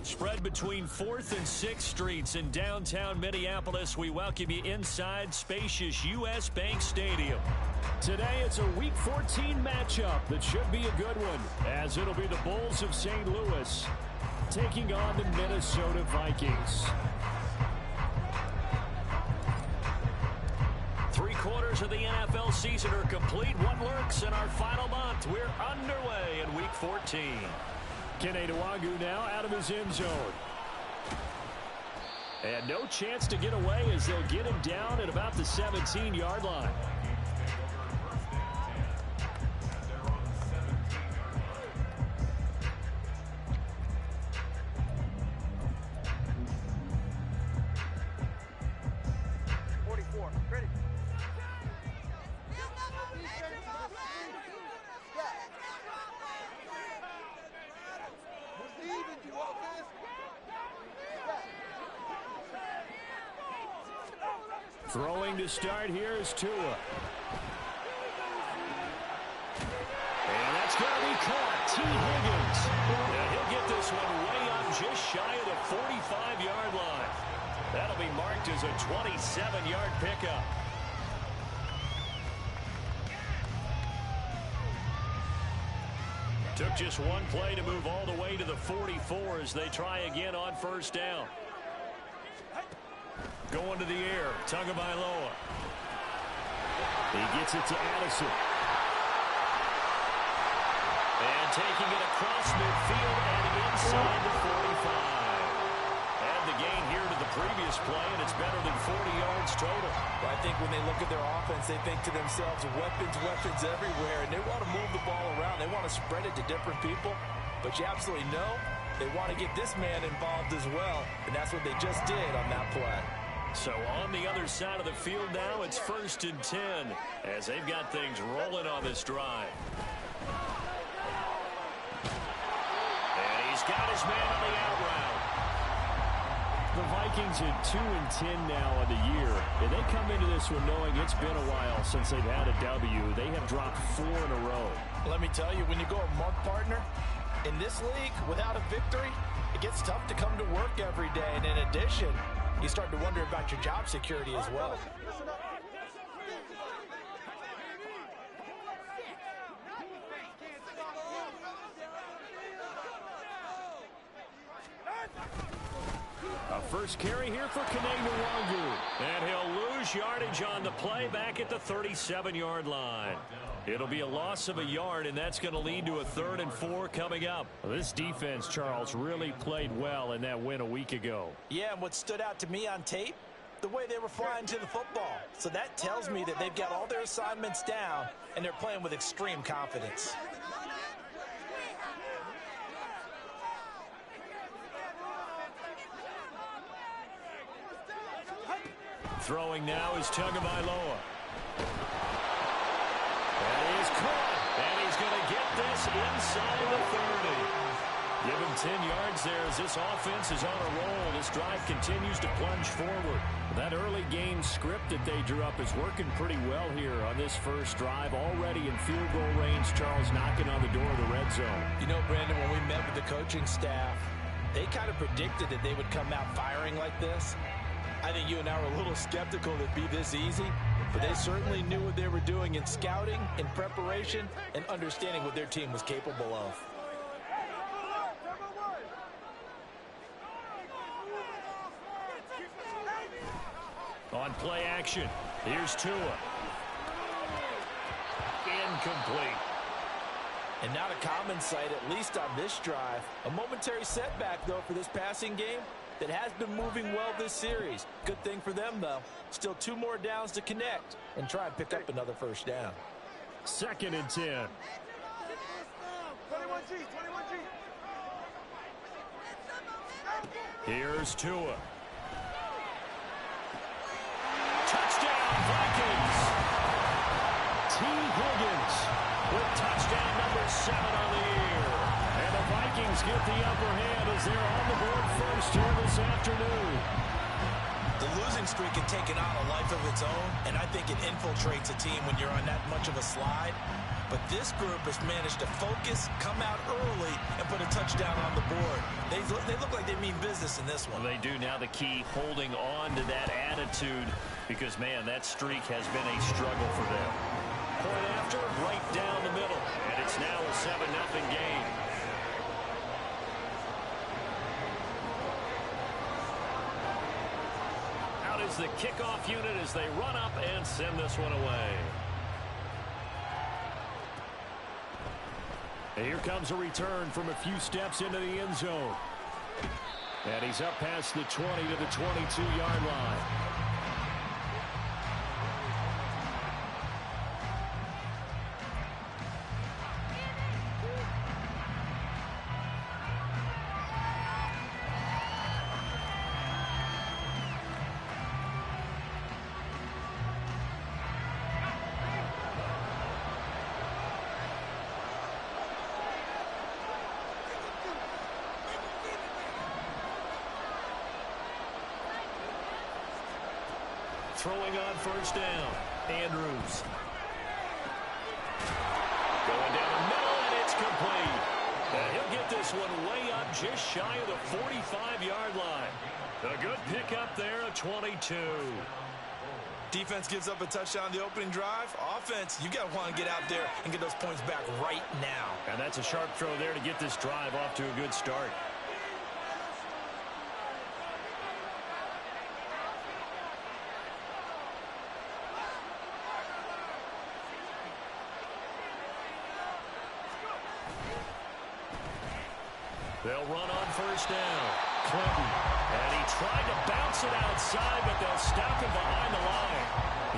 Spread between 4th and 6th Streets in downtown Minneapolis. We welcome you inside spacious U.S. Bank Stadium. Today it's a Week 14 matchup that should be a good one, as it'll be the Bulls of St. Louis taking on the Minnesota Vikings. 3/4 of the NFL season are complete. What lurks in our final month? We're underway in Week 14. Kene Nwangwu now out of his end zone. And no chance to get away as they'll get him down at about the 17-yard line. Throwing to start here is Tua. And that's going to be caught. T. Higgins. Now he'll get this one way up just shy of the 45-yard line. That'll be marked as a 27-yard pickup. Took just one play to move all the way to the 44 as they try again on first down. Going to the air, Tagovailoa. He gets it to Addison. And taking it across midfield and inside the 45. And the gain here to the previous play, and it's better than 40 yards total. Well, I think when they look at their offense, they think to themselves, weapons everywhere, and they want to move the ball around. They want to spread it to different people, but you absolutely know they want to get this man involved as well, and that's what they just did on that play. So on the other side of the field now, it's 1st and 10 as they've got things rolling on this drive. And he's got his man on the out route. The Vikings at 2-10 now on the year, and they come into this one knowing it's been a while since they've had a W. They have dropped 4 in a row. Let me tell you, when you go a month partner, in this league, without a victory, it gets tough to come to work every day. And in addition, you start to wonder about your job security as well. A first carry here for Kene Nwangwu. And he'll lose yardage on the play back at the 37-yard line. It'll be a loss of a yard, and that's going to lead to a 3rd and 4 coming up. This defense, Charles, really played well in that win a week ago. Yeah, and what stood out to me on tape, the way they were flying to the football. So that tells me that they've got all their assignments down, and they're playing with extreme confidence. Throwing now is Tagovailoa. And he is caught. And he's going to get this inside the 30. Give him 10 yards there as this offense is on a roll. This drive continues to plunge forward. That early game script that they drew up is working pretty well here on this first drive. Already in field goal range, Charles knocking on the door of the red zone. You know, Brandon, when we met with the coaching staff, they kind of predicted that they would come out firing like this. I think you and I were a little skeptical that it'd be this easy, but they certainly knew what they were doing in scouting, in preparation, and understanding what their team was capable of. On play action, here's Tua. Incomplete. And not a common sight, at least on this drive. A momentary setback, though, for this passing game that has been moving well this series. Good thing for them, though. Still 2 more downs to connect and try and pick up another first down. 2nd and 10. 21G. Here's Tua. Touchdown, Vikings. T. Higgins with touchdown number 7 on the year. And the Vikings get the upper hand as they're on the board first here this afternoon. The losing streak can take on a life of its own, and I think it infiltrates a team when you're on that much of a slide. But this group has managed to focus, come out early, and put a touchdown on the board. They look like they mean business in this one. Well, they do. Now the key, holding on to that attitude, because, man, that streak has been a struggle for them. Point after, right down the middle, and it's now a 7-0 game. Out is the kickoff unit as they run up and send this one away. And here comes a return from a few steps into the end zone. And he's up past the 20 to the 22-yard line. Throwing on first down, Andrews. Going down the middle, and it's complete. And he'll get this one way up just shy of the 45-yard line. A good pickup there, a 22. Defense gives up a touchdown the opening drive. Offense, you got to want to get out there and get those points back right now. And that's a sharp throw there to get this drive off to a good start. They'll run on first down. Clinton. And he tried to bounce it outside, but they'll stop him behind the line.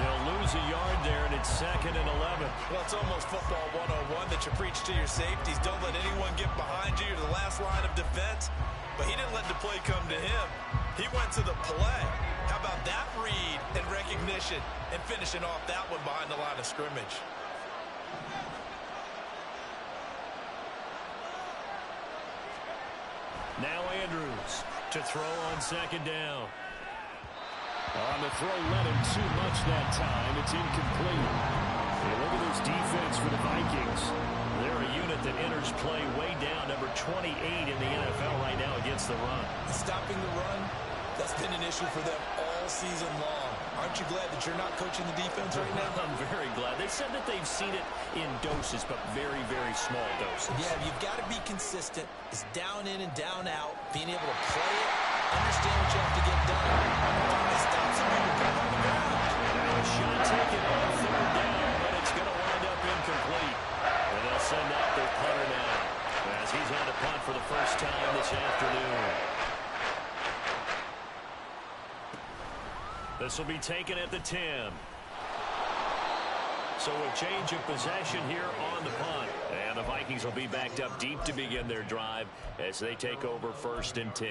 They'll lose a yard there, and it's 2nd and 11. Well, it's almost football 101 that you preach to your safeties. Don't let anyone get behind you. You're the last line of defense. But he didn't let the play come to him. He went to the play. How about that read and recognition and finishing off that one behind the line of scrimmage? Now Andrews to throw on second down. On the throw, let him too much that time. It's incomplete. Hey, look at this defense for the Vikings. They're a unit that enters play way down, number 28 in the NFL right now against the run. Stopping the run, that's been an issue for them all season long. Aren't you glad that you're not coaching the defense right now? I'm very glad. They said that they've seen it in doses, but very, very small doses. Yeah, you've got to be consistent. It's down in and down out. Being able to play it, understand what you have to get done. Stop somebody from on the ground. Now a shot taken on third down, but it's going to wind up incomplete. And they'll send out their punter now, as he's had to punt for the first time this afternoon. This will be taken at the 10. So a change of possession here on the punt. And the Vikings will be backed up deep to begin their drive as they take over 1st and 10.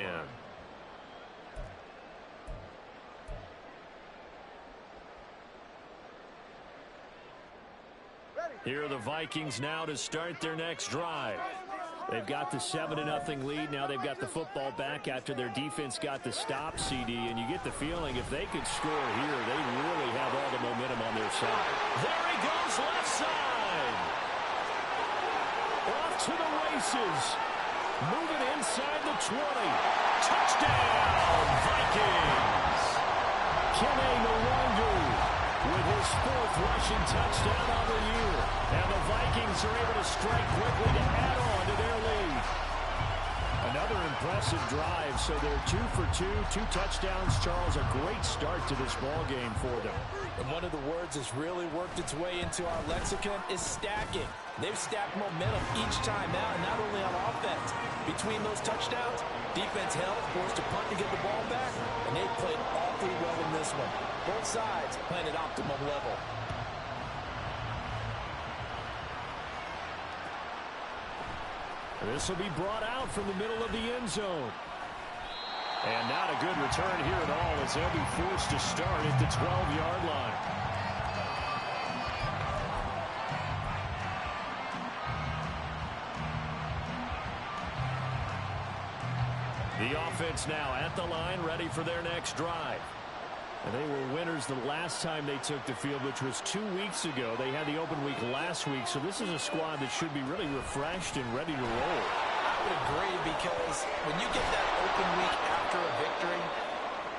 Here are the Vikings now to start their next drive. They've got the 7-0 lead. Now they've got the football back after their defense got the stop, CD. And you get the feeling if they could score here, they really have all the momentum on their side. There he goes, left side. Off to the races. Moving inside the 20. Touchdown, Vikings. Kene Nwangwu with his 4th rushing touchdown of the year. And the Vikings are able to strike quickly to add on to their lead. Another impressive drive, so they're 2 for 2, 2 touchdowns. Charles, a great start to this ball game for them. And one of the words that's really worked its way into our lexicon is stacking. They've stacked momentum each time out, and not only on offense. Between those touchdowns, defense held, forced to punt to get the ball back, and they played awfully well in this one. Both sides playing at optimum level. This will be brought out from the middle of the end zone. And not a good return here at all as they'll be forced to start at the 12-yard line. The offense now at the line, ready for their next drive. And they were winners the last time they took the field, which was 2 weeks ago. They had the open week last week, so this is a squad that should be really refreshed and ready to roll. I would agree, because when you get that open week after a victory,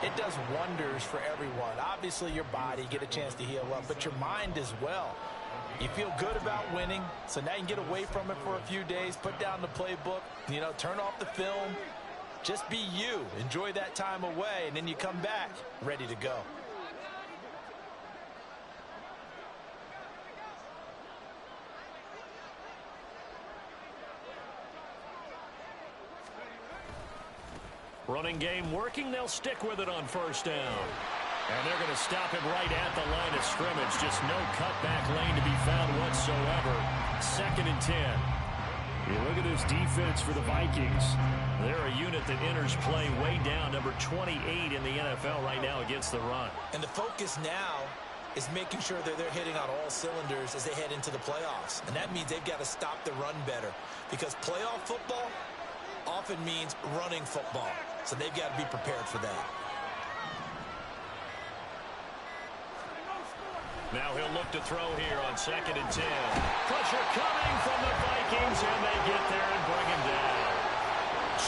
it does wonders for everyone. Obviously, your body, get a chance to heal up, but your mind as well. You feel good about winning, so now you can get away from it for a few days, put down the playbook, turn off the film. Just be you. Enjoy that time away, and then you come back ready to go. Running game working. They'll stick with it on first down. And they're going to stop him right at the line of scrimmage. Just no cutback lane to be found whatsoever. 2nd and 10. You look at this defense for the Vikings. They're a unit that enters play way down, number 28 in the NFL right now against the run. And the focus now is making sure that they're hitting on all cylinders as they head into the playoffs. And that means they've got to stop the run better, because playoff football often means running football. So they've got to be prepared for that. Now he'll look to throw here on 2nd and 10. Pressure coming from the Vikings, and they get there and bring him down.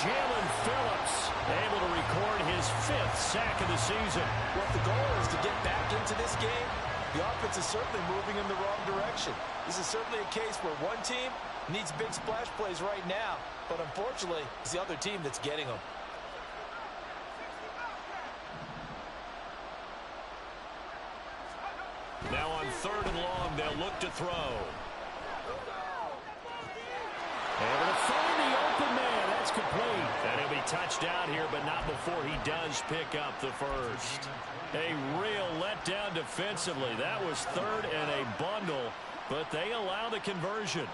Jalen Phillips able to record his 5th sack of the season. Well, if the goal is to get back into this game, the offense is certainly moving in the wrong direction. This is certainly a case where one team needs big splash plays right now, but unfortunately, it's the other team that's getting them. Now on 3rd and long, they'll look to throw. Able to find the open man. That's complete. And he'll be touched out here, but not before he does pick up the first. A real letdown defensively. That was 3rd and a bundle, but they allow the conversion.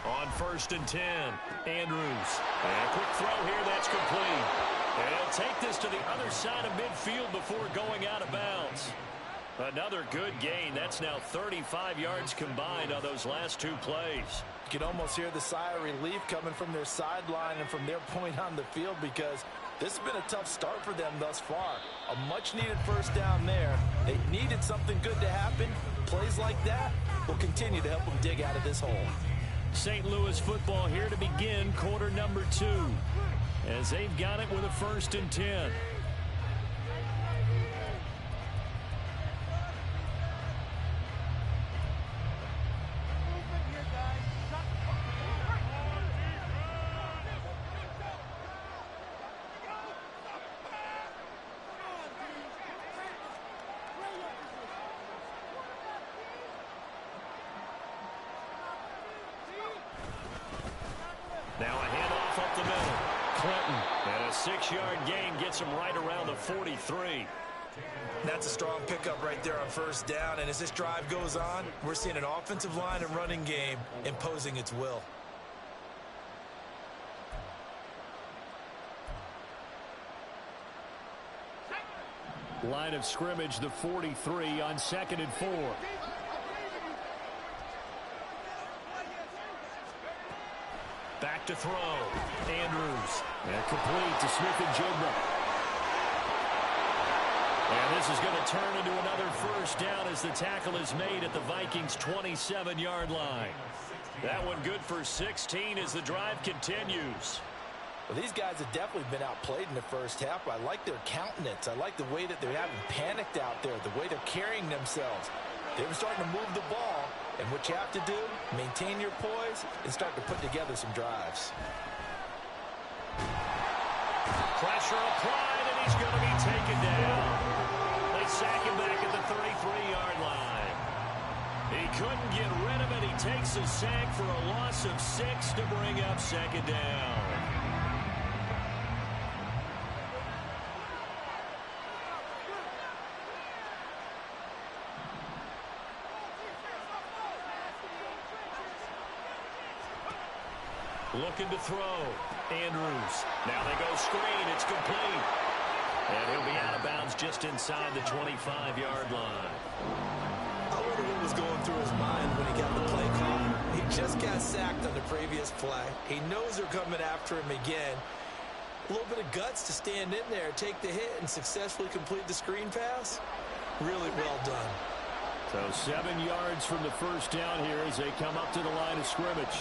On 1st and 10, Andrews. And a quick throw here, that's complete. And he'll take this to the other side of midfield before going out of bounds. Another good gain. That's now 35 yards combined on those last 2 plays. You can almost hear the sigh of relief coming from their sideline and from their point on the field, because this has been a tough start for them thus far. A much-needed first down there. They needed something good to happen. Plays like that will continue to help them dig out of this hole. St. Louis football here to begin quarter number 2, as they've got it with a 1st and 10. Now a handoff up the middle. Clinton, and a 6-yard gain gets him right around the 43. That's a strong pickup right there on first down, and as this drive goes on, we're seeing an offensive line and running game imposing its will. Line of scrimmage, the 43 on 2nd and 4. Back to throw. Andrews. And complete to Smith-Njigba. And this is going to turn into another first down as the tackle is made at the Vikings' 27-yard line. That one good for 16 as the drive continues. Well, these guys have definitely been outplayed in the first half. I like their countenance. I like the way that they're having panicked out there, the way they're carrying themselves. They're starting to move the ball, and what you have to do, maintain your poise and start to put together some drives. Pressure applied, and he's going to be taken down. They sack him back at the 33-yard line. He couldn't get rid of it. He takes a sack for a loss of 6 to bring up 2nd down. Looking to throw. Andrews. Now they go screen. It's complete. And he'll be out of bounds just inside the 25-yard line. wonder what was going through his mind when he got the play call. He just got sacked on the previous play. He knows they're coming after him again. A little bit of guts to stand in there, take the hit, and successfully complete the screen pass. Really well done. So 7 yards from the first down here as they come up to the line of scrimmage.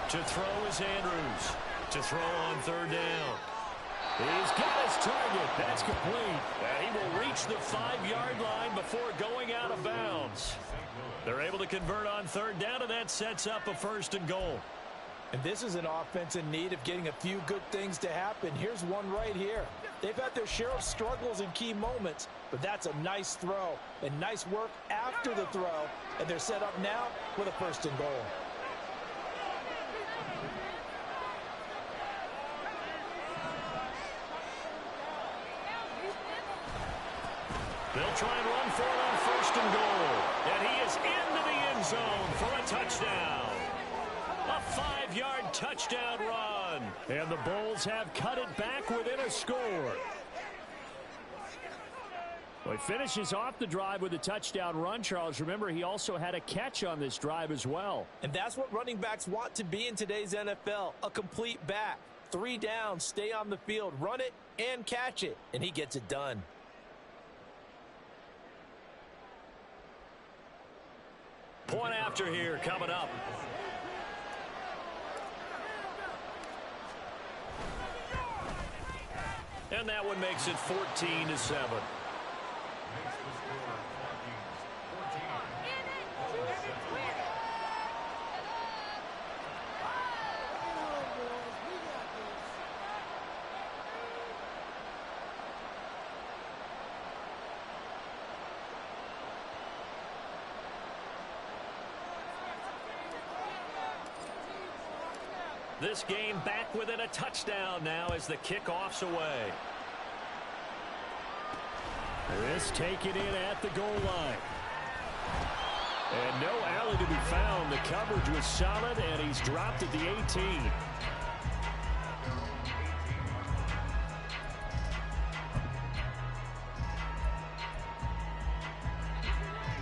To throw is Andrews. To throw on third down. He's got his target. That's complete. And he will reach the 5-yard line before going out of bounds. They're able to convert on third down, and that sets up a 1st and goal. And this is an offense in need of getting a few good things to happen. Here's one right here. They've had their share of struggles in key moments, but that's a nice throw and nice work after the throw. And they're set up now with a 1st and goal. They'll try and run for it on 1st and goal. And he is into the end zone for a touchdown. A 5-yard touchdown run. And the Bulls have cut it back within a score. Well, he finishes off the drive with a touchdown run, Charles. Remember, he also had a catch on this drive as well. And that's what running backs want to be in today's NFL, a complete back. 3 downs, stay on the field, run it, and catch it. And he gets it done. Point after here coming up. And that one makes it 14-7. This game back within a touchdown now as the kickoff's away. This taken in at the goal line. And no alley to be found. The coverage was solid, and he's dropped at the 18.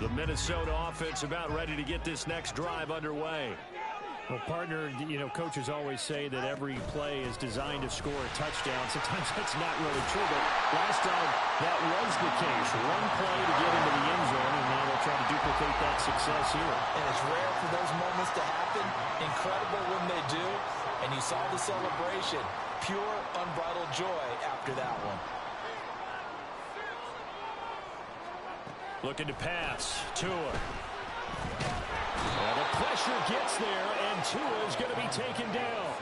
The Minnesota offense about ready to get this next drive underway. Well, partner, you know, coaches always say that every play is designed to score a touchdown. Sometimes that's not really true, but last time that was the case. One play to get into the end zone, and now they'll try to duplicate that success here. And it's rare for those moments to happen. Incredible when they do. And you saw the celebration. Pure, unbridled joy after that one. Looking to pass. Tua. Well, the pressure gets there, and Tua is going to be taken down.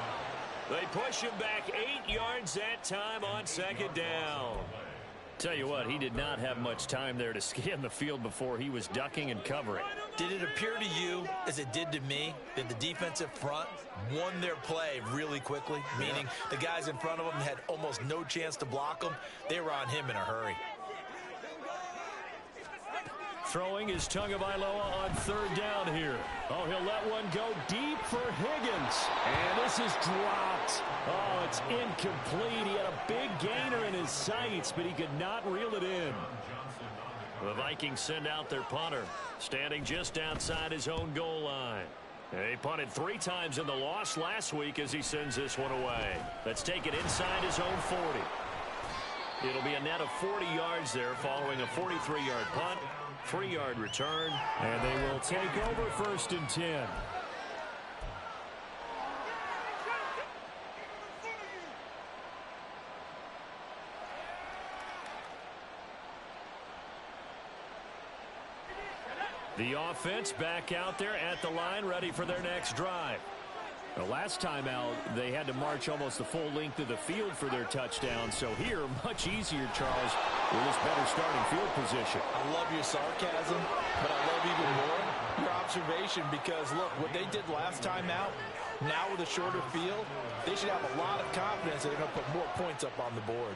They push him back 8 yards that time on 2nd down. Tell you what, he did not have much time there to scan the field before he was ducking and covering. Did it appear to you, as it did to me, that the defensive front won their play really quickly? Meaning the guys in front of them had almost no chance to block him. They were on him in a hurry. Throwing is Tagovailoa on 3rd down here. Oh, he'll let one go deep for Higgins. And this is dropped. Oh, it's incomplete. He had a big gainer in his sights, but he could not reel it in. The Vikings send out their punter, standing just outside his own goal line. He punted 3 times in the loss last week as he sends this one away. Let's take it inside his own 40. It'll be a net of 40 yards there following a 43-yard punt. 3-yard return, and they will take over 1st and 10. The offense back out there at the line, ready for their next drive. The last time out, they had to march almost the full length of the field for their touchdown. So here, much easier, Charles, with this better starting field position. I love your sarcasm, but I love even more your observation because, look, what they did last time out, now with a shorter field, they should have a lot of confidence that they're going to put more points up on the board.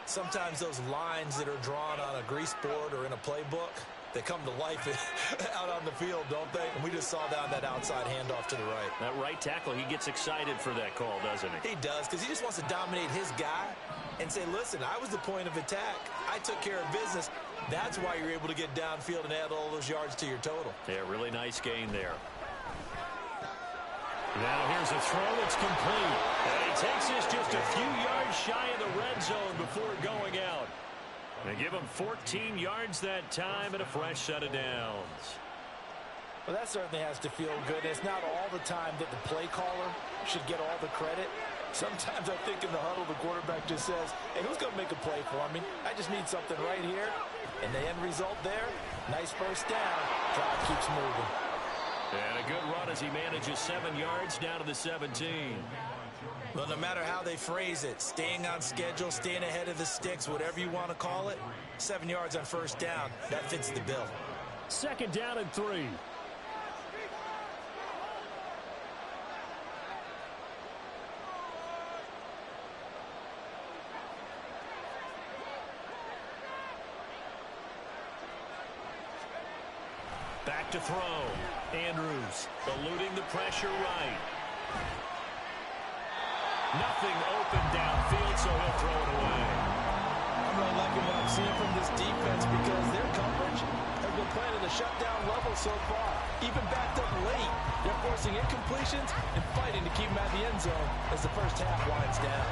Sometimes those lines that are drawn on a grease board or in a playbook, they come to life out on the field, don't they? And we just saw down that outside handoff to the right. That right tackle, he gets excited for that call, doesn't he? He does, because he just wants to dominate his guy. and say, listen, I was the point of attack. I took care of business. That's why you're able to get downfield and add all those yards to your total. Yeah, really nice gain there. Now here's a throw that's complete. And he takes this just a few yards shy of the red zone before going out. They give him 14 yards that time and a fresh set of downs. Well, that certainly has to feel good. It's not all the time that the play caller should get all the credit. Sometimes I think in the huddle, the quarterback just says, hey, who's going to make a play for me? I just need something right here. And the end result there, nice first down. Drive keeps moving. And a good run as he manages 7 yards down to the 17. Well, no matter how they phrase it, staying on schedule, staying ahead of the sticks, whatever you want to call it, 7 yards on first down, that fits the bill. 2nd down and 3. Back to throw. Andrews eluding the pressure right. Nothing open downfield, so he'll throw it away. I'm really liking what I'm seeing from this defense because their coverage has been playing at a shutdown level so far. Even backed up late, they're forcing incompletions and fighting to keep them out of the end zone as the first half winds down.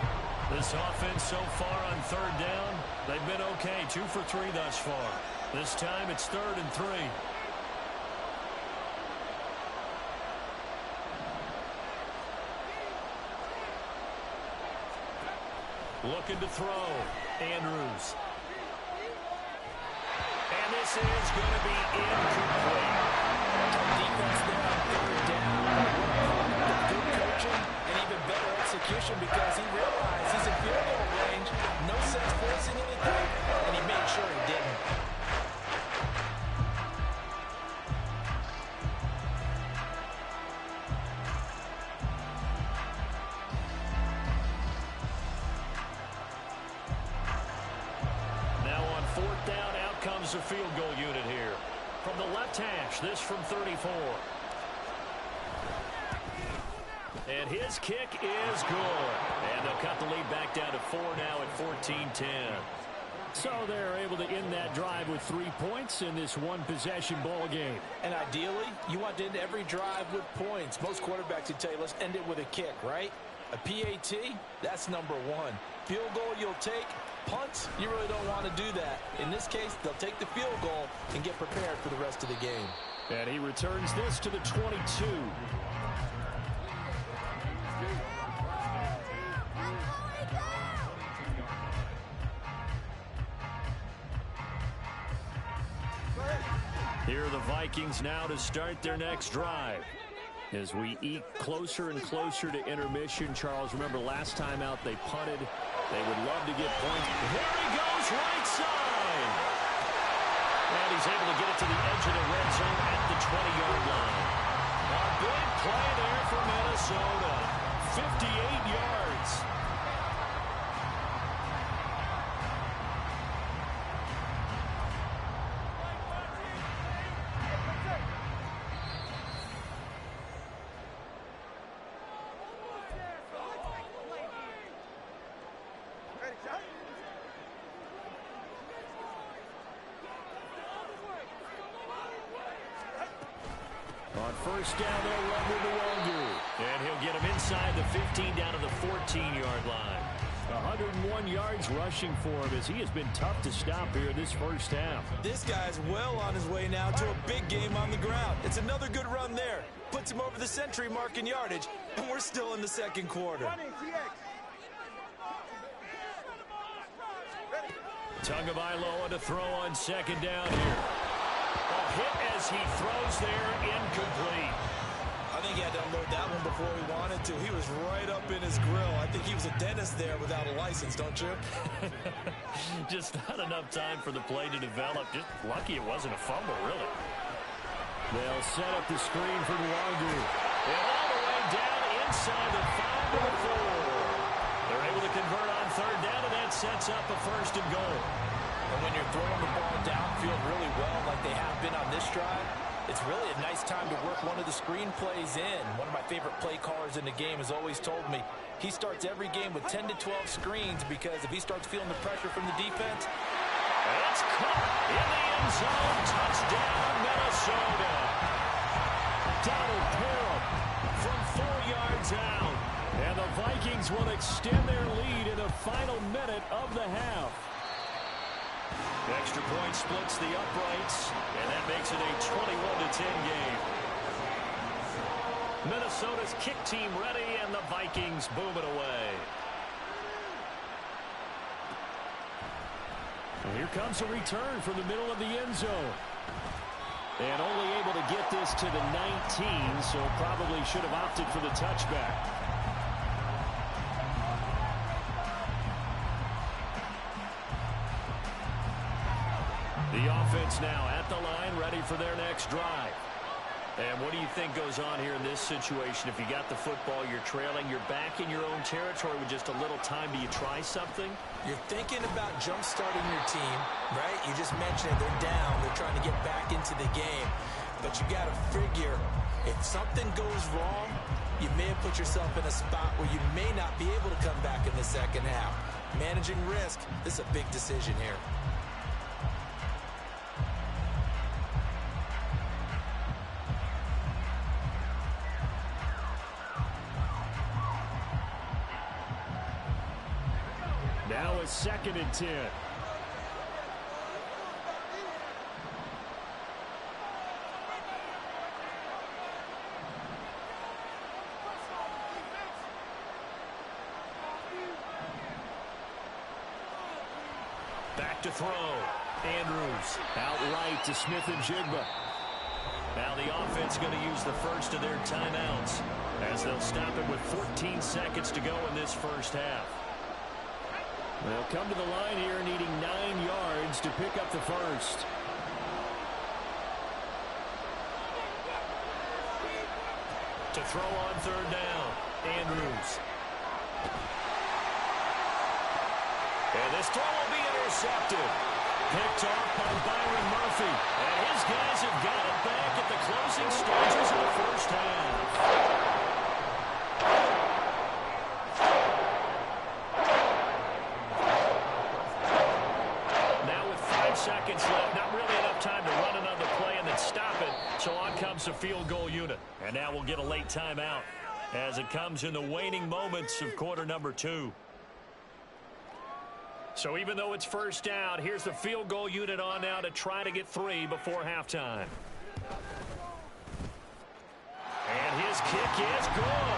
This offense so far on 3rd down, they've been okay. 2 for 3 thus far. This time it's 3rd and 3. Looking to throw. Andrews. And this is going to be incomplete. Defense there on 3rd down. Good coaching and even better execution because he realized he's in field goal range. No sense forcing anything, and he made sure he didn't. A field goal unit here. From the left hash, this from 34. And his kick is good. And they'll cut the lead back down to 4 now at 14-10. So they're able to end that drive with 3 points in this one-possession ball game. And ideally, you want to end every drive with points. Most quarterbacks would tell you, let's end it with a kick, right? A PAT, that's number 1. Field goal you'll take. Punts, you really don't want to do that. In this case, they'll take the field goal and get prepared for the rest of the game. And he returns this to the 22. Here are the Vikings now to start their next drive. As we eke closer and closer to intermission, Charles, remember last time out they punted. They would love to get points. Here he goes, right side. And he's able to get it to the edge of the red zone at the 20-yard line. A big play there for Minnesota. 58 yards. On first down, they'll run with the Wongu. And he'll get him inside the 15 down to the 14-yard line. 101 yards rushing for him as he has been tough to stop here this first half. This guy's well on his way now to a big game on the ground. It's another good run there. Puts him over the century mark in yardage, and we're still in the 2nd quarter. Tagovailoa to throw on 2nd down here. A hit as he throws there, incomplete. I think he had to unload that one before he wanted to. He was right up in his grill. I think he was a dentist there without a license, don't you? Just not enough time for the play to develop. Just lucky it wasn't a fumble, really. They'll set up the screen for Wongu. And all the way down inside the 5 to the 4. They're able to convert on 3rd down, and that sets up a 1st and goal. And when you're throwing the ball downfield really well like they have been on this drive, It's really a nice time to work one of the screenplays in. One of my favorite play callers in the game has always told me he starts every game with 10 to 12 screens because if he starts feeling the pressure from the defense. It's caught in the end zone. Touchdown, Minnesota. Donald Parham from 4 yards out. And the Vikings will extend their lead in the final minute of the half. Extra point splits the uprights, and that makes it a 21-10 game. Minnesota's kick team ready, and the Vikings boom it away. And here comes a return from the middle of the end zone. And only able to get this to the 19, so probably should have opted for the touchback. The offense now at the line, ready for their next drive. And what do you think goes on here in this situation? If you got the football, you're trailing, you're back in your own territory with just a little time. Do you try something? You're thinking about jump-starting your team, right? You just mentioned it. They're down. They're trying to get back into the game. But you got to figure, if something goes wrong, you may have put yourself in a spot where you may not be able to come back in the second half. Managing risk, this is a big decision here. Now it's 2nd and 10. Back to throw. Andrews out right to Smith and Jigba. Now the offense going to use the first of their timeouts as they'll stop it with 14 seconds to go in this first half. They'll come to the line here needing 9 yards to pick up the first. To throw on 3rd down, Andrews. And this throw will be intercepted. Picked off by Byron Murphy. And his guys have got it back at the closing stages of the first half. Seconds left, not really enough time to run another play and then stop it. So on comes the field goal unit. And now we'll get a late timeout as it comes in the waning moments of quarter number 2. So even though it's first down, here's the field goal unit on now to try to get 3 before halftime. And his kick is good.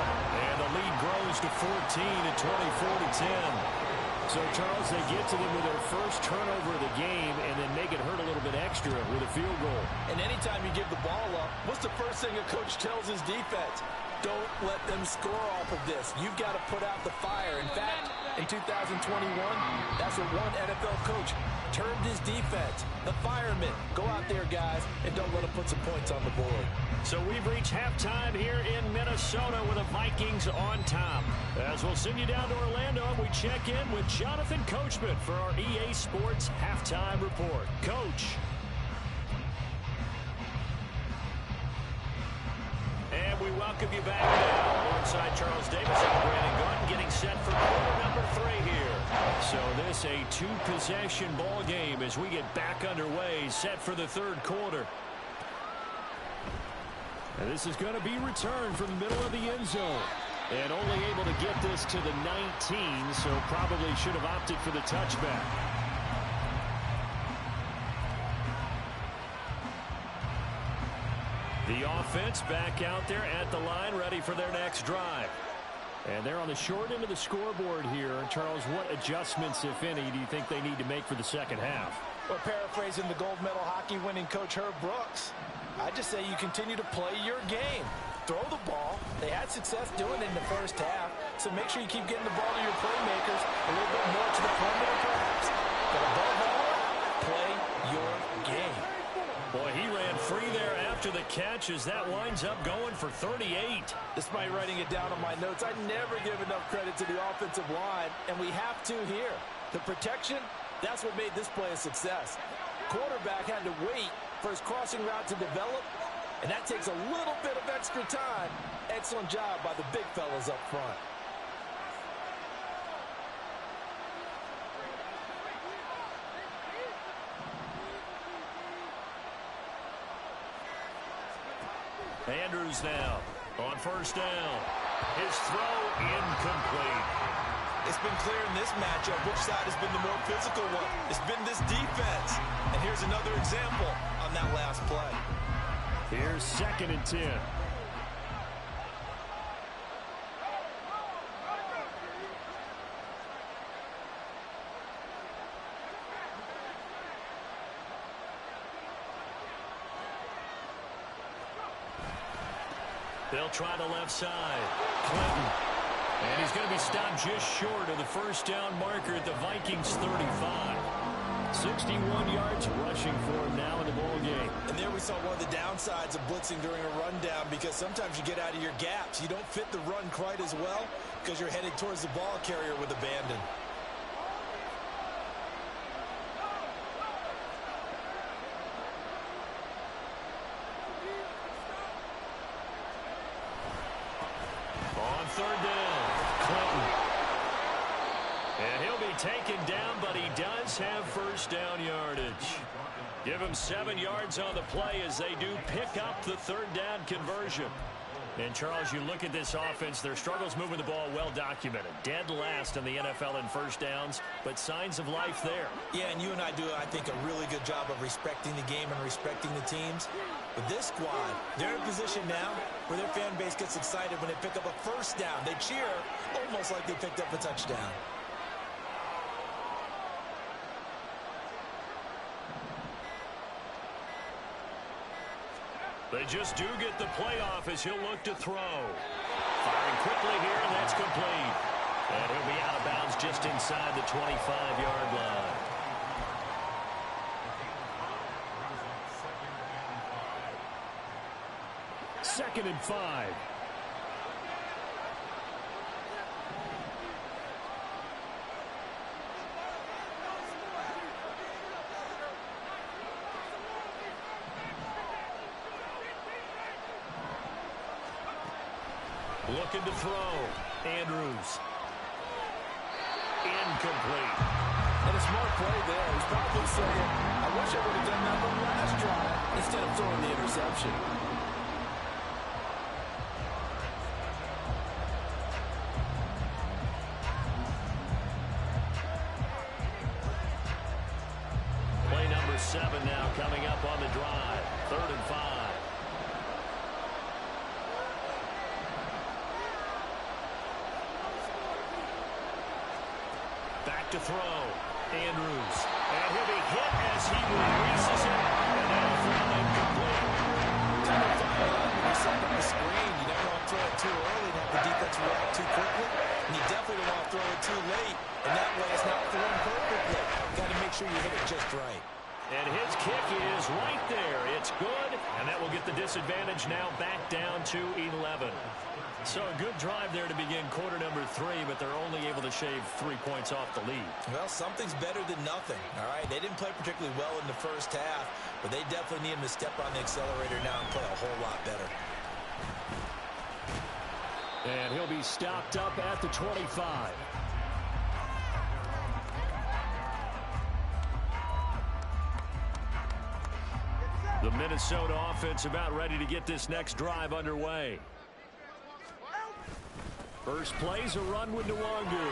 And the lead grows to 14 at 24-10. So, Charles, they get to them with their first turnover of the game and then make it hurt a little bit extra with a field goal. And anytime you give the ball up, what's the first thing a coach tells his defense? Don't let them score off of this. You've got to put out the fire. In fact, in 2021, that's what one NFL coach termed his defense. The firemen. Go out there, guys, and don't let them put some points on the board. So we've reached halftime here in Minnesota with the Vikings on top. As we'll send you down to Orlando, we check in with Jonathan Coachman for our EA Sports Halftime Report. Coach. And we welcome you back now alongside Charles Davis and Brandon Gordon getting set for quarter number 3 here. So this a 2-possession ball game as we get back underway, set for the 3rd quarter. And this is going to be returned from the middle of the end zone. And only able to get this to the 19, so probably should have opted for the touchback. The offense back out there at the line, ready for their next drive. And they're on the short end of the scoreboard here. Charles, what adjustments, if any, do you think they need to make for the second half? Well, paraphrasing the gold medal hockey winning coach Herb Brooks, I just say you continue to play your game. Throw the ball. They had success doing it in the first half, so make sure you keep getting the ball to your playmakers a little bit more to the perimeter, perhaps. But above all, play your game. Boy, he ran free there after the catch as that winds up going for 38. Despite writing it down on my notes, I never give enough credit to the offensive line, and we have to here. The protection, that's what made this play a success. Quarterback had to wait for his crossing route to develop, And that takes a little bit of extra time. Excellent job by the big fellas up front. Andrews now on first down. His throw incomplete. It's been clear in this matchup which side has been the more physical one. It's been this defense. And here's another example on that last play. Here's 2nd and 10. They'll try the left side. Clinton. And he's going to be stopped just short of the first down marker at the Vikings 35. 61 yards rushing for him now in the ball game. And there we saw one of the downsides of blitzing during a rundown, because sometimes you get out of your gaps. You don't fit the run quite as well because you're headed towards the ball carrier with abandon. On 3rd down, Clinton. And he'll be taken down, but he does have first down yardage. Give him 7 yards on the play as they do pick up the 3rd down conversion. And, Charles, you look at this offense, their struggles moving the ball well documented. Dead last in the NFL in first downs, but signs of life there. Yeah, and you and I do, I think, a really good job of respecting the game and respecting the teams. But this squad, they're in a position now where their fan base gets excited when they pick up a first down. They cheer almost like they picked up a touchdown. They just do get the playoff as he'll look to throw. Firing quickly here, and that's complete. And he'll be out of bounds just inside the 25-yard line. Second and 5. Looking to throw. Andrews. Incomplete. And a smart play there. He's probably saying, I wish I would have done that on the last drive instead of throwing the interception. Play number 7 now coming up on the drive. 3rd and 5. Back to throw. Andrews. And he'll be hit as he releases it. And that'll throw incomplete. Time to fire up when you set up the screen. You never want to throw it too early and have the defense react too quickly. And you definitely don't want to throw it too late. And that way it's not thrown perfectly. Got to make sure you hit it just right. And his kick is right there. It's good. And that will get the disadvantage now back down to 11. So a good drive there to begin quarter number 3, but they're only able to shave 3 points off the lead. Well, something's better than nothing, all right? They didn't play particularly well in the first half, but they definitely need him to step on the accelerator now and play a whole lot better. And he'll be stopped up at the 25. The Minnesota offense about ready to get this next drive underway. First play's a run with Nwangu.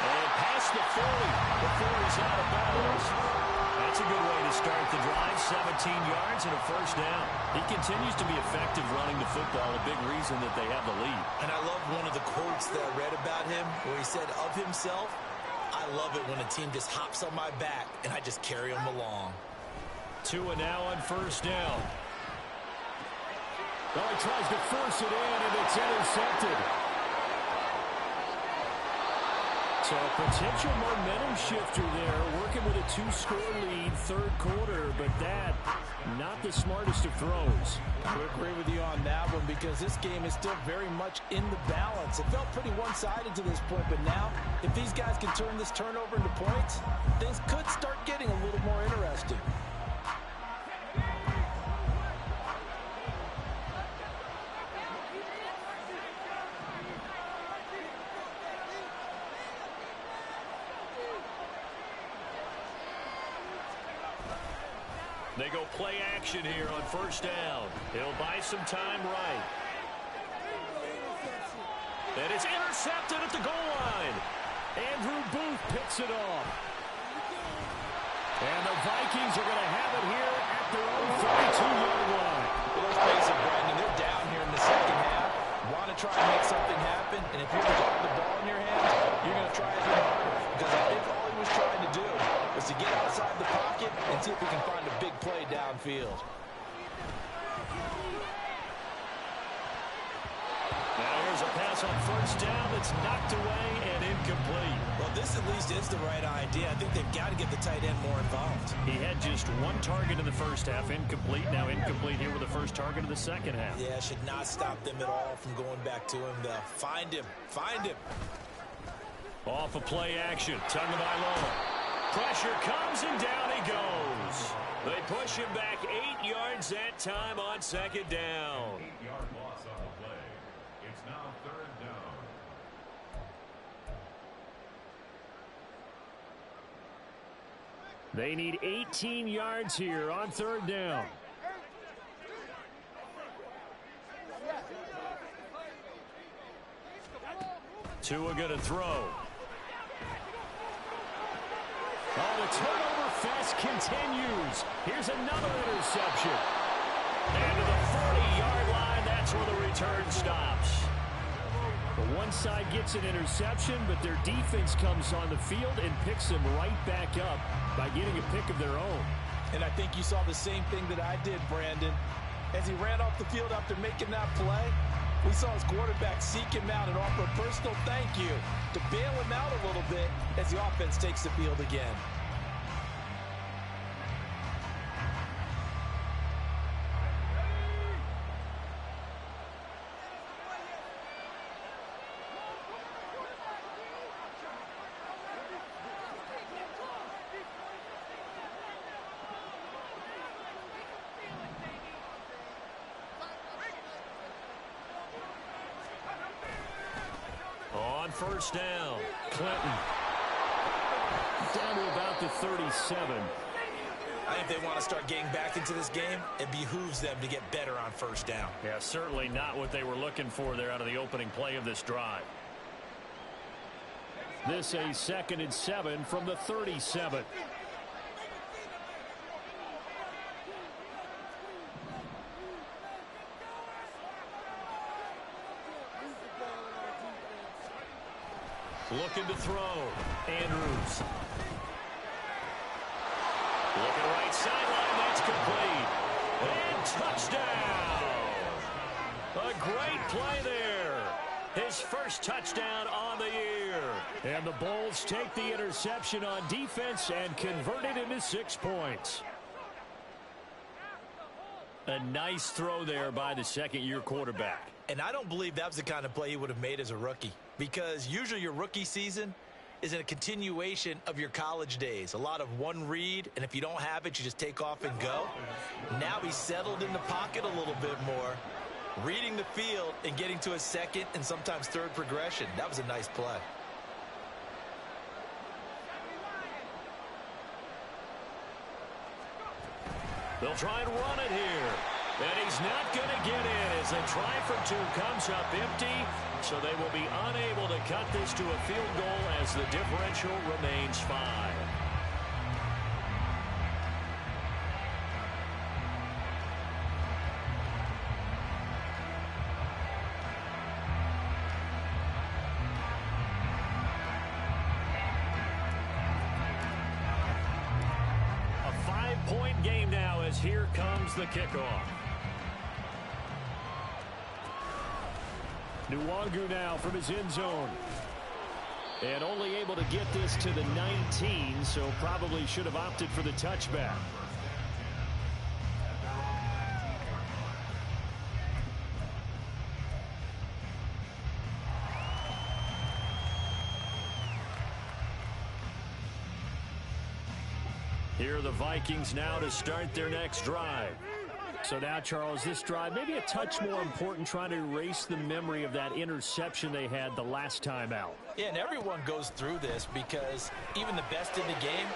And past the 40 before he's out of bounds. That's a good way to start the drive. 17 yards and a first down. He continues to be effective running the football, a big reason that they have the lead. And I love one of the quotes that I read about him where he said of himself, I love it when a team just hops on my back and I just carry them along. Tua now on first down. Well, he tries to force it in, and it's intercepted. So a potential momentum shifter there, working with a 2-score lead, 3rd quarter, but that, not the smartest of throws. I would agree with you on that one because this game is still very much in the balance. It felt pretty one-sided to this point, but now, if these guys can turn this turnover into points, things could start getting a little more interesting. They go play action here on first down. He'll buy some time right. And it's intercepted at the goal line. Andrew Booth picks it off. And the Vikings are going to have it here at their own 32-yard line. Well, let's face it, Brandon, they're down here in the second half. Want to try and make something happen, and if you're got the ball in your hands, you're going to try it harder. Because I think all he was trying to do was to get outside the pocket and see if he can find a big play downfield. Now here's a pass on first down that's knocked away and incomplete. Well, this at least is the right idea. I think they've got to get the tight end more involved. He had just one target in the first half, incomplete. Now incomplete here with the first target of the second half. Yeah, should not stop them at all from going back to him, though. Find him. Find him. Off of play action. Tagovailoa. Pressure comes and down he goes. They push him back 8 yards that time on second down. 8-yard loss on the play. It's now third down. They need 18 yards here on third down. Tua going to throw. Oh, the turnover fest continues. Here's another interception. And to the 40-yard line, that's where the return stops. The one side gets an interception, but their defense comes on the field and picks them right back up by getting a pick of their own. And I think you saw the same thing that I did, Brandon. As he ran off the field after making that play, we saw his quarterback seek him out and offer a personal thank you to bail him out a little bit as the offense takes the field again. On first down, Clinton. Down to about the 37. I think they want to start getting back into this game. It behooves them to get better on first down. Yeah, certainly not what they were looking for there out of the opening play of this drive. This a 2nd and 7 from the 37. Looking to throw. Andrews. Looking right sideline. That's complete. And touchdown. A great play there. His first touchdown on the year. And the Bulls take the interception on defense and convert it into 6 points. A nice throw there by the second-year quarterback. And I don't believe that was the kind of play he would have made as a rookie. Because usually your rookie season is a continuation of your college days. A lot of one read, and if you don't have it, you just take off and go. Now he's settled in the pocket a little bit more, reading the field and getting to a second and sometimes third progression. That was a nice play. They'll try and run it here. And he's not going to get in as a try for 2 comes up empty. So they will be unable to cut this to a field goal as the differential remains 5. A 5-point game now as here comes the kickoff. Nwangu now from his end zone. And only able to get this to the 19, so probably should have opted for the touchback. Here are the Vikings now to start their next drive. So now, Charles, this drive maybe a touch more important, trying to erase the memory of that interception they had the last time out. Yeah, and everyone goes through this because even the best in the game,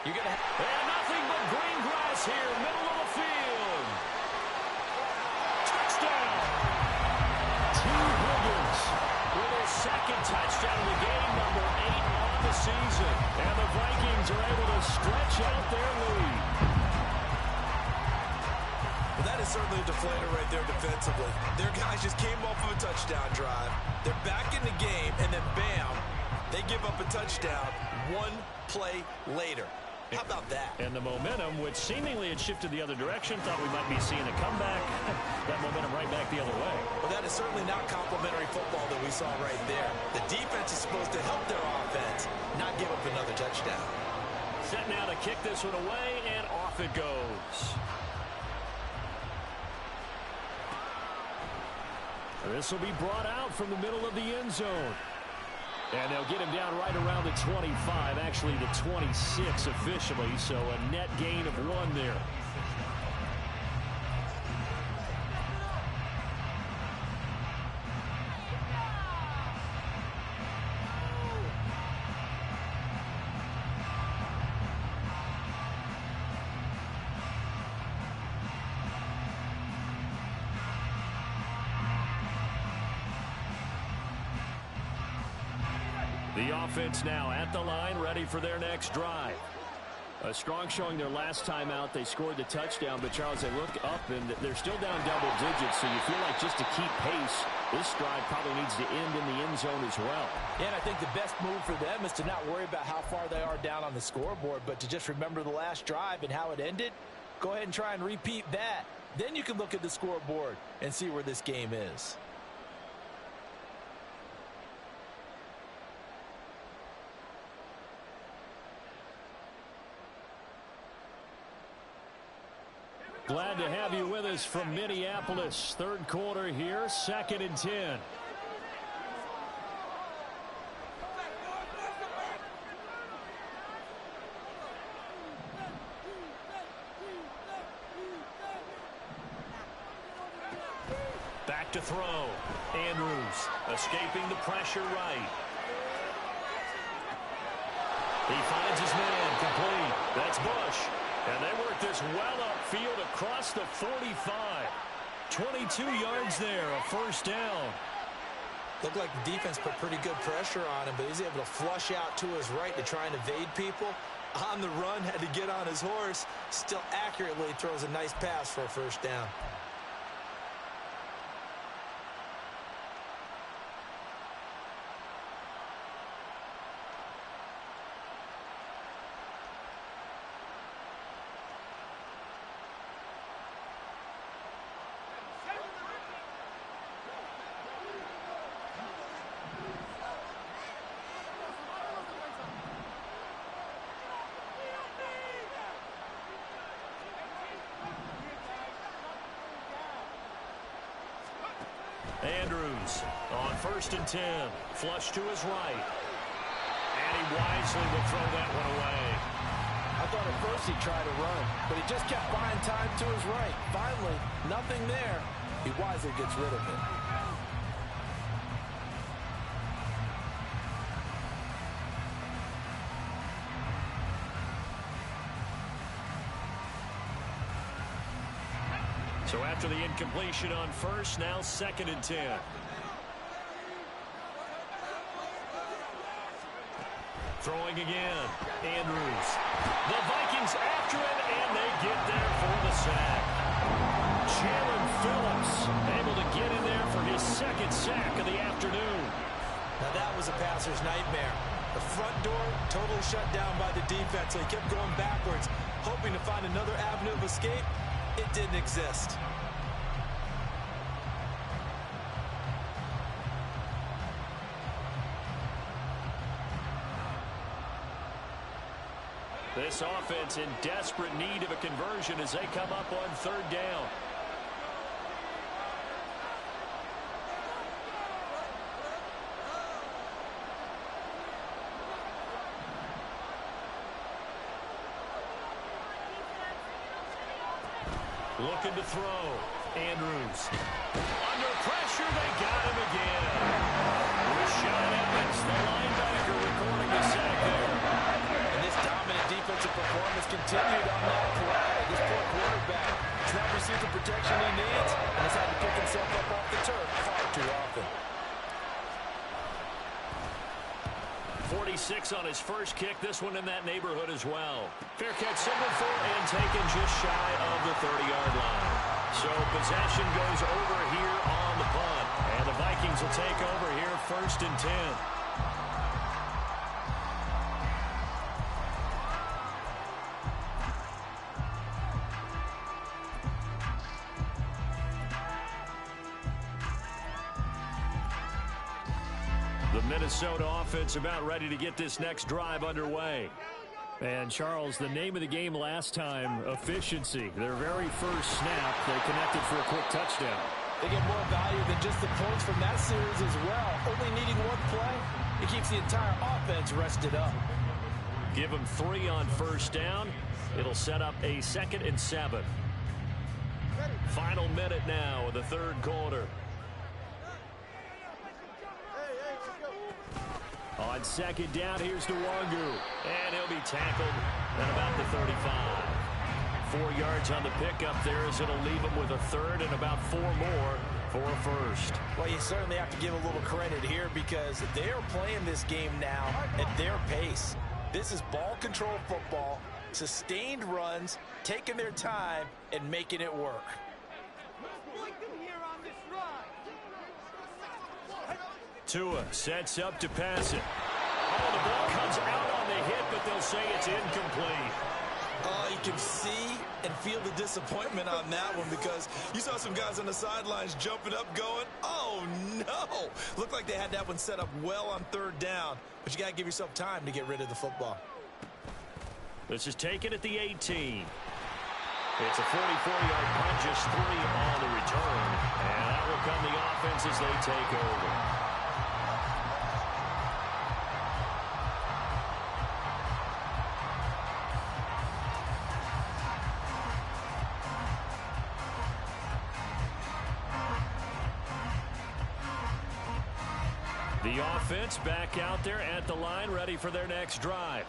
You're going to have... And nothing but green grass here, middle of the field. Touchdown. T. Higgins with his second touchdown of the game, number 8 on the season. And the Vikings are able to stretch out their lead. Well, that is certainly a deflator right there defensively. Their guys just came off of a touchdown drive. They're back in the game, and then bam, they give up a touchdown one play later. How about that? And the momentum, which seemingly had shifted the other direction, thought we might be seeing a comeback. That momentum right back the other way. Well, that is certainly not complimentary football that we saw right there. The defense is supposed to help their offense, not give up another touchdown. Set now to kick this one away, and off it goes. This will be brought out from the middle of the end zone. And they'll get him down right around the 25, actually the 26 officially, so a net gain of 1 there. The offense now at the line, ready for their next drive. A strong showing their last time out. They scored the touchdown, but Charles, they look up and they're still down double digits, so you feel like just to keep pace, this drive probably needs to end in the end zone as well. And I think the best move for them is to not worry about how far they are down on the scoreboard, but to just remember the last drive and how it ended. Go ahead and try and repeat that. Then you can look at the scoreboard and see where this game is. Glad to have you with us from Minneapolis. Third quarter here, 2nd and 10. Back to throw. Andrews escaping the pressure right. He finds his man complete. That's Bush. And they work this well upfield across the 45. 22 yards there, a first down. Looked like the defense put pretty good pressure on him, but he's able to flush out to his right to try and evade people. On the run, had to get on his horse. Still accurately throws a nice pass for a first down. Andrews on 1st and 10. Flush to his right. And he wisely will throw that one away. I thought at first he'd try to run, but he just kept buying time to his right. Finally, nothing there. He wisely gets rid of it. So after the incompletion on 1st, now 2nd and 10. Throwing again. Andrews. The Vikings after it, and they get there for the sack. Jalen Phillips able to get in there for his 2nd sack of the afternoon. Now that was a passer's nightmare. The front door totally shut down by the defense, so he kept going backwards, hoping to find another avenue of escape. It didn't exist. This offense in desperate need of a conversion as they come up on 3rd down. Looking to throw. Andrews. Under pressure, they got him again. Rashad Evans, the linebacker, recording the sack there. And this dominant defensive performance continued on that play. This poor quarterback has not received the protection he needs and has had to pick himself up off the turf far too often. 46 on his first kick. This one in that neighborhood as well. Fair catch signaled for and taken just shy of the 30-yard line. So possession goes over here on the punt. And the Vikings will take over here 1st and 10. The Minnesota offense about ready to get this next drive underway. And, Charles, the name of the game last time, efficiency. Their very first snap, they connected for a quick touchdown. They get more value than just the points from that series as well. Only needing one play, it keeps the entire offense rested up. Give them 3 on first down. It'll set up a 2nd and 7. Final minute now of the third quarter. On 2nd down, here's Nwangu. And he'll be tackled at about the 35. 4 yards on the pickup there as it'll leave him with a 3rd and about 4 more for a 1st. Well, you certainly have to give a little credit here because they're playing this game now at their pace. This is ball control football, sustained runs, taking their time, and making it work. Tua sets up to pass it. Oh, the ball comes out on the hit, but they'll say it's incomplete. You can see and feel the disappointment on that one because you saw some guys on the sidelines jumping up going, oh, no. Looked like they had that one set up well on 3rd down, but you got to give yourself time to get rid of the football. This is taken at the 18. It's a 44-yard punt, just 3 on the return. And that will come the offense as they take over. The offense back out there at the line, ready for their next drive.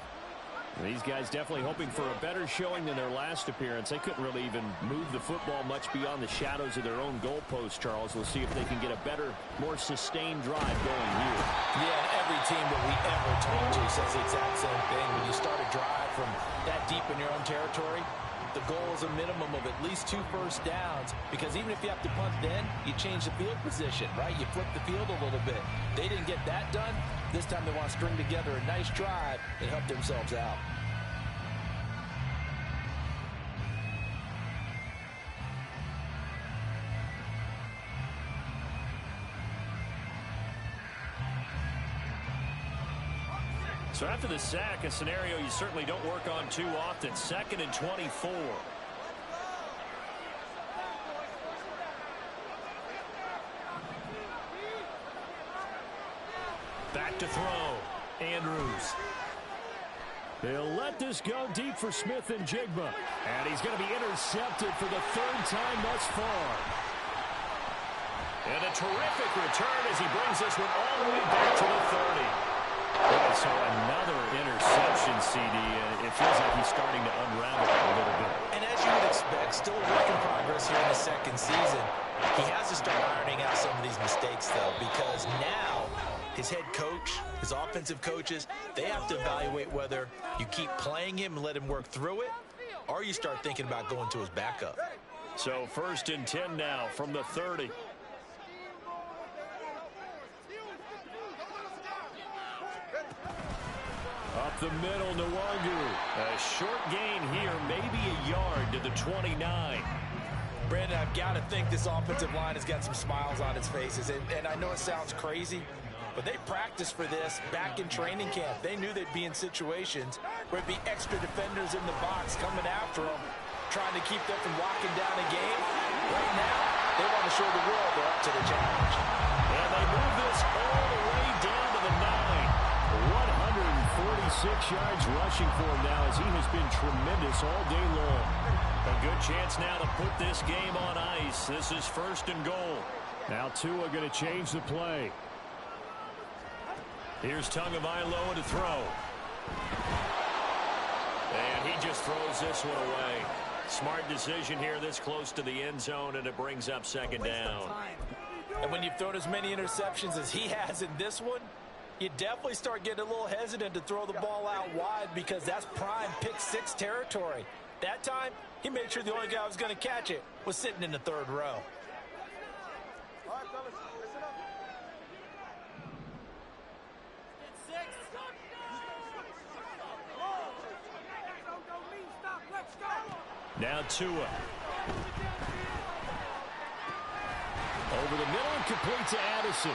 These guys definitely hoping for a better showing than their last appearance. They couldn't really even move the football much beyond the shadows of their own goalpost, Charles. We'll see if they can get a better, more sustained drive going here. Yeah, and every team that we ever talk to says the exact same thing. When you start a drive from that deep in your own territory, the goal is a minimum of at least 2 first downs because even if you have to punt then, you change the field position, right? You flip the field a little bit. They didn't get that done. This time they want to string together a nice drive and help themselves out. So after the sack, a scenario you certainly don't work on too often. 2nd and 24. Back to throw. Andrews. They'll let this go deep for Smith and Jigba. And he's going to be intercepted for the 3rd time thus far. And a terrific return as he brings this one all the way back to the 30. So another interception, CD. It feels like he's starting to unravel a little bit. And as you would expect, still a work in progress here in the 2nd season. He has to start ironing out some of these mistakes, though, because now his head coach, his offensive coaches, they have to evaluate whether you keep playing him and let him work through it, or you start thinking about going to his backup. So 1st and 10 now from the 30. Up the middle, Nwangu. A short gain here, maybe a yard to the 29. Brandon, I've got to think this offensive line has got some smiles on its faces. And I know it sounds crazy, but they practiced for this back in training camp. They knew they'd be in situations where it'd be extra defenders in the box coming after them, trying to keep them from locking down a game. Right now, they want to show the world they're up to the challenge. And they move this all the way down to the 9. 146 yards rushing for him now as he has been tremendous all day long. A good chance now to put this game on ice. This is 1st and goal. Now Tua going to change the play. Here's Tagovailoa to throw. And he just just throws this one away. Smart decision here this close to the end zone, and it brings up second down. And when you've thrown as many interceptions as he has in this one, you definitely start getting a little hesitant to throw the ball out wide because that's prime pick six territory. That time, he made sure the only guy who was going to catch it was sitting in the third row. All right, fellas, listen up. Now Tua. Over the middle and complete to Addison.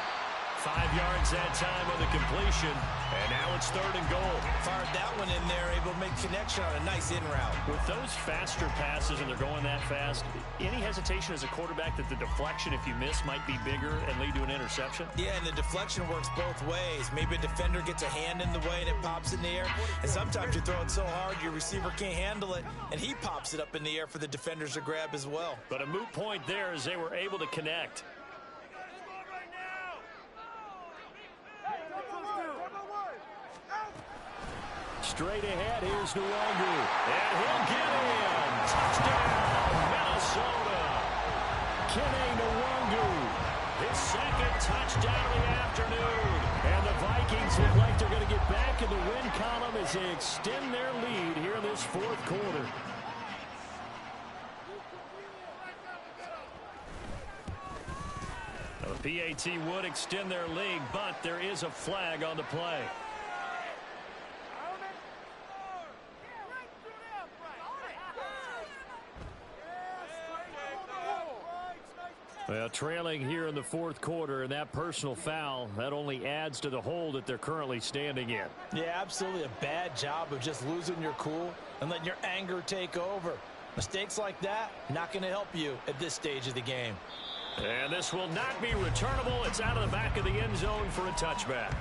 5 yards that time on the completion. And now it's 3rd and goal. Fired that one in there, able to make connection on a nice in route. With those faster passes and they're going that fast, any hesitation as a quarterback that the deflection, if you miss, might be bigger and lead to an interception? Yeah, and the deflection works both ways. Maybe a defender gets a hand in the way and it pops in the air. And sometimes you throw it so hard your receiver can't handle it, and he pops it up in the air for the defenders to grab as well. But a moot point there as they were able to connect. Straight ahead, here's Nwangu. And he'll get in. Touchdown, Minnesota. Kene Nwangu. His second touchdown of the afternoon. And the Vikings look like they're going to get back in the win column as they extend their lead here in this 4th quarter. The PAT would extend their lead, but there is a flag on the play. Well, trailing here in the 4th quarter, and that personal foul, that only adds to the hole that they're currently standing in. Yeah, absolutely a bad job of just losing your cool and letting your anger take over. Mistakes like that, not going to help you at this stage of the game. And this will not be returnable. It's out of the back of the end zone for a touchback.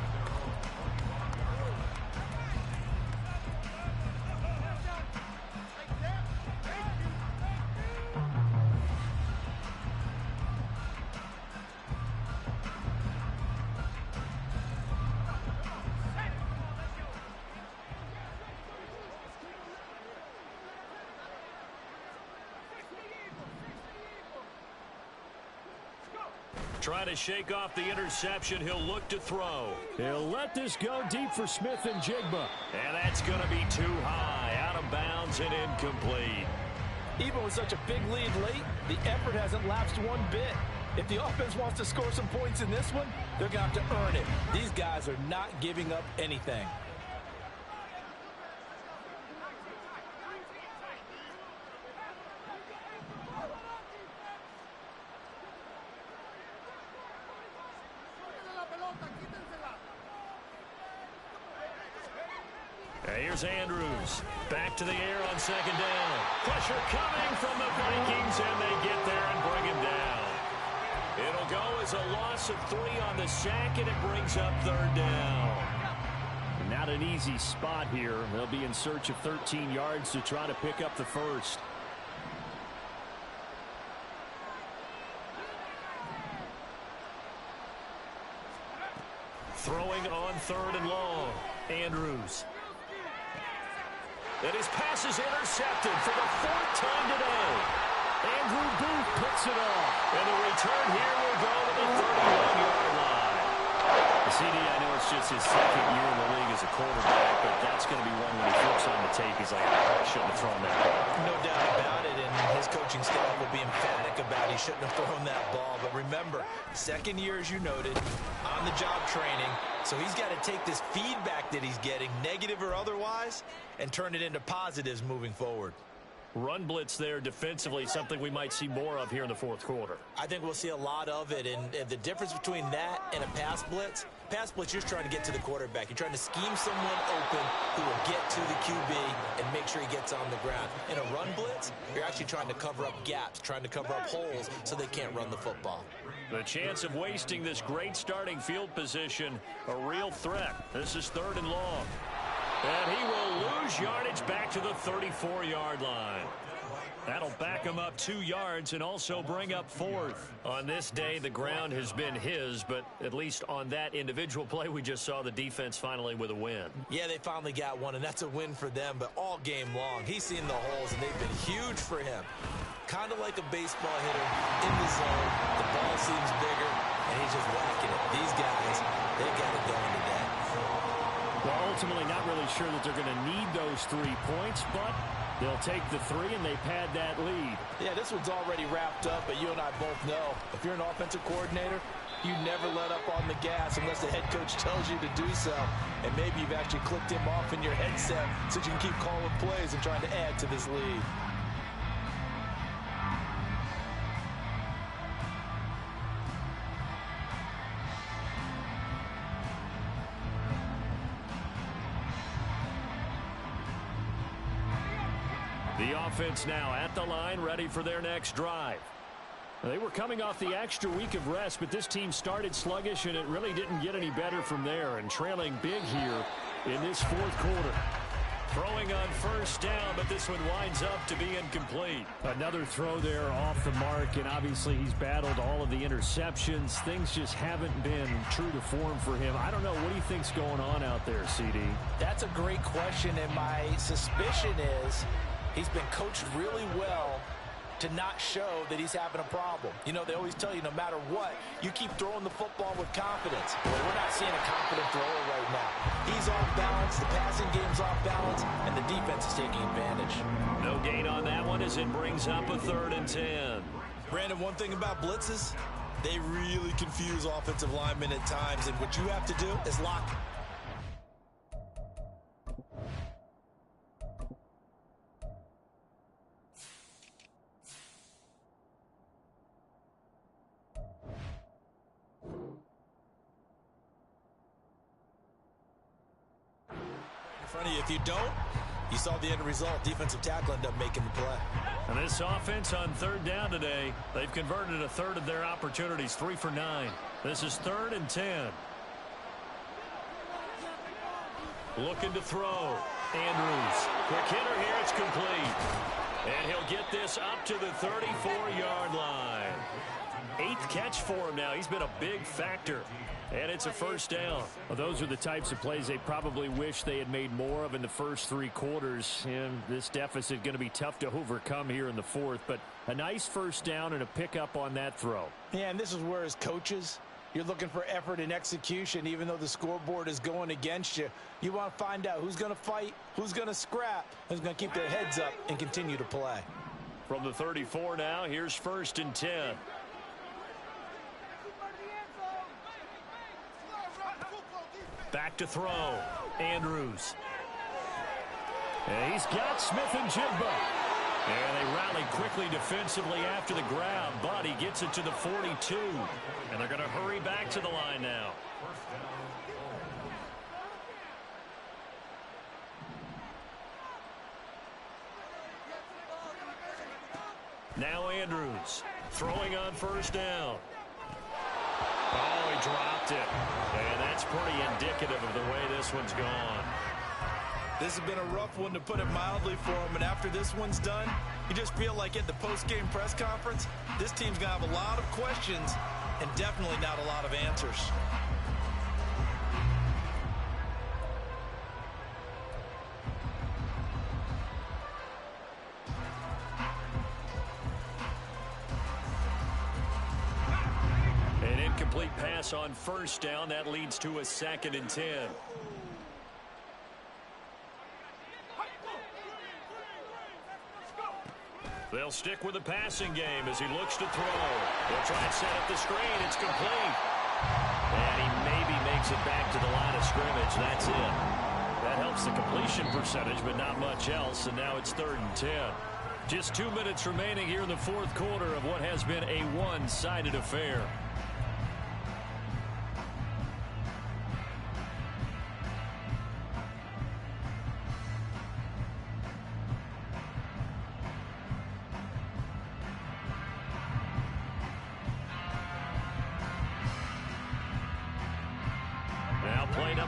Trying to shake off the interception. He'll look to throw. He'll let this go deep for Smith and Jigba. And that's going to be too high. Out of bounds and incomplete. Even with such a big lead late, the effort hasn't lapsed one bit. If the offense wants to score some points in this one, they're going to have to earn it. These guys are not giving up anything. Here's Andrews. Back to the air on 2nd down. Pressure coming from the Vikings, and they get there and bring him down. It'll go as a loss of 3 on the sack, and it brings up 3rd down. Not an easy spot here. They'll be in search of 13 yards to try to pick up the first. Throwing on 3rd and long. Andrews. And his pass is intercepted for the 4th time today. Andrew Booth picks it off. And the return here will go to the 31-yard line. CD, I know it's just his 2nd year in the league as a quarterback, but that's going to be one when he flips on the tape. He's like, I shouldn't have thrown that ball. No doubt about it, and his coaching staff will be emphatic about he shouldn't have thrown that ball. But remember, 2nd year, as you noted, on-the-job training. So he's got to take this feedback that he's getting, negative or otherwise, and turn it into positives moving forward. Run blitz there defensively, something we might see more of here in the 4th quarter. I think we'll see a lot of it, and the difference between that and a pass blitz, you're just trying to get to the quarterback. You're trying to scheme someone open who will get to the QB and make sure he gets on the ground. In a run blitz, you're actually trying to cover up gaps, trying to cover up holes so they can't run the football. The chance of wasting this great starting field position, a real threat. This is 3rd and long. And he will lose yardage back to the 34-yard line. That'll back him up 2 yards and also bring up 4th. On this day, the ground has been his, but at least on that individual play, we just saw the defense finally with a win. Yeah, they finally got one, and that's a win for them, but all game long, he's seen the holes, and they've been huge for him. Kind of like a baseball hitter in the zone. The ball seems bigger, and he's just whacking it. These guys, they got it going today. Well, ultimately not really sure that they're going to need those 3 points, but they'll take the 3 and they pad that lead. Yeah, this one's already wrapped up, but you and I both know if you're an offensive coordinator, you never let up on the gas unless the head coach tells you to do so. And maybe you've actually clicked him off in your headset so you can keep calling plays and trying to add to this lead. The offense now at the line, ready for their next drive. They were coming off the extra week of rest, but this team started sluggish, and it really didn't get any better from there, and trailing big here in this 4th quarter. Throwing on first down, but this one winds up to be incomplete. Another throw there off the mark, and obviously he's battled all of the interceptions. Things just haven't been true to form for him. I don't know. What do you think's going on out there, CD? That's a great question, and my suspicion is he's been coached really well to not show that he's having a problem. You know, they always tell you no matter what, you keep throwing the football with confidence. Well, we're not seeing a confident thrower right now. He's off balance, the passing game's off balance, and the defense is taking advantage. No gain on that one as it brings up a 3rd and 10. Brandon, one thing about blitzes, they really confuse offensive linemen at times, and what you have to do is lock. If you don't, you saw the end result. Defensive tackle ended up making the play. And this offense on 3rd down today, they've converted a 1/3 of their opportunities, 3 for 9. This is 3rd and 10. Looking to throw. Andrews. Quick hitter here. It's complete. And he'll get this up to the 34-yard line. 8th catch for him now. He's been a big factor. And it's a first down. Well, those are the types of plays they probably wish they had made more of in the first 3 quarters. And this deficit going to be tough to overcome here in the 4th. But a nice first down and a pickup on that throw. Yeah, and this is where as coaches, you're looking for effort and execution. Even though the scoreboard is going against you, you want to find out who's going to fight, who's going to scrap, who's going to keep their heads up and continue to play. From the 34 now, here's 1st and 10. Back to throw. Andrews. And he's got Smith and Jigba. And they rally quickly defensively after the grab, but he gets it to the 42. And they're going to hurry back to the line now. Now Andrews throwing on first down. Oh, he dropped it. And that's pretty indicative of the way this one's gone. This has been a rough one, to put it mildly, for him. And after this one's done, you just feel like at the post-game press conference, this team's going to have a lot of questions and definitely not a lot of answers. Complete pass on first down. That leads to a 2nd and 10. They'll stick with the passing game as he looks to throw. They'll try and set up the screen. It's complete. And he maybe makes it back to the line of scrimmage. That's it. That helps the completion percentage, but not much else. And now it's 3rd and 10. Just 2 minutes remaining here in the 4th quarter of what has been a one-sided affair.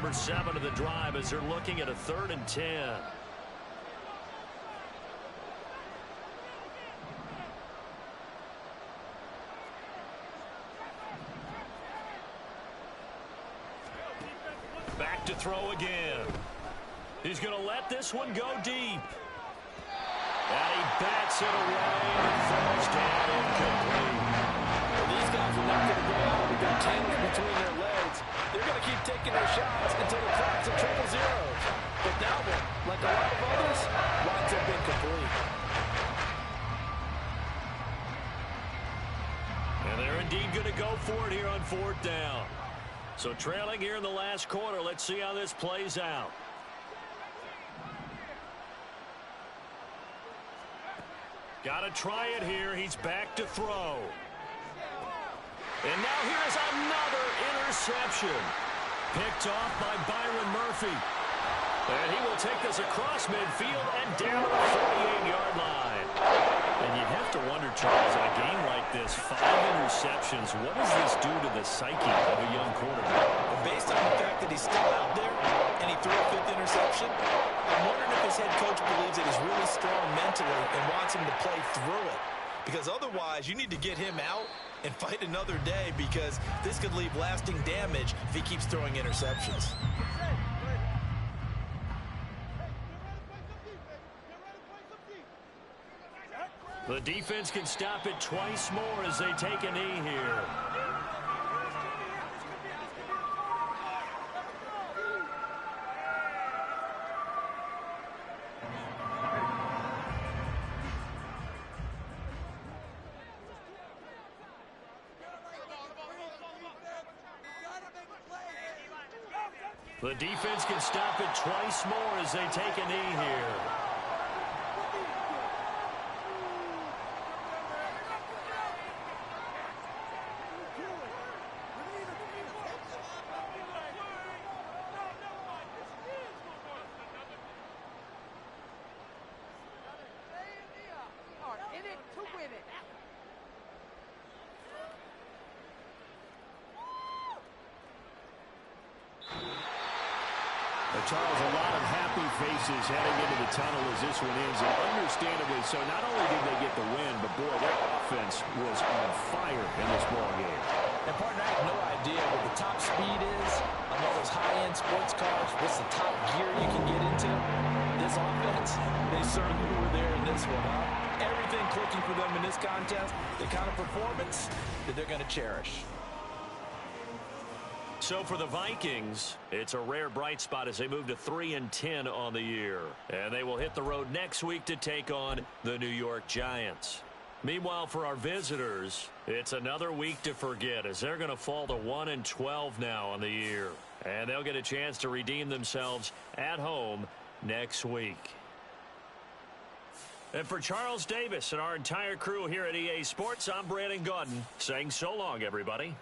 number 7 of the drive as they're looking at a 3rd and 10. Back to throw again. He's going to let this one go deep. And he bats it away and throws down incomplete. Well, these guys are not going to go out with their tails between their legs. They're going to keep taking their shots until the clock's at triple zeros. But that one, like a lot of others, winds up incomplete. And they're indeed going to go for it here on 4th down. So trailing here in the last quarter. Let's see how this plays out. Got to try it here. He's back to throw. And now here's another interception. Picked off by Byron Murphy. And he will take this across midfield and down to the 48-yard line. And you have to wonder, Charles, in a game like this, 5 interceptions, what does this do to the psyche of a young quarterback? Well, based on the fact that he's still out there and he threw a 5th interception, I'm wondering if his head coach believes that he's really strong mentally and wants him to play through it. Because otherwise, you need to get him out and fight another day, because this could leave lasting damage if he keeps throwing interceptions. The defense can stop it twice more as they take a knee here. The defense can stop it twice more as they take a knee here. Charles, a lot of happy faces heading into the tunnel as this one ends, and understandably so. Not only did they get the win, but boy, their offense was on fire in this ball game. And partner, I have no idea what the top speed is on all those high-end sports cars. What's the top gear you can get into? This offense, they certainly were there in this one, huh? Everything clicking for them in this contest, the kind of performance that they're going to cherish. So for the Vikings, it's a rare bright spot as they move to 3-10 on the year. And they will hit the road next week to take on the New York Giants. Meanwhile, for our visitors, it's another week to forget as they're going to fall to 1-12 now on the year. And they'll get a chance to redeem themselves at home next week. And for Charles Davis and our entire crew here at EA Sports, I'm Brandon Gaudin saying so long, everybody.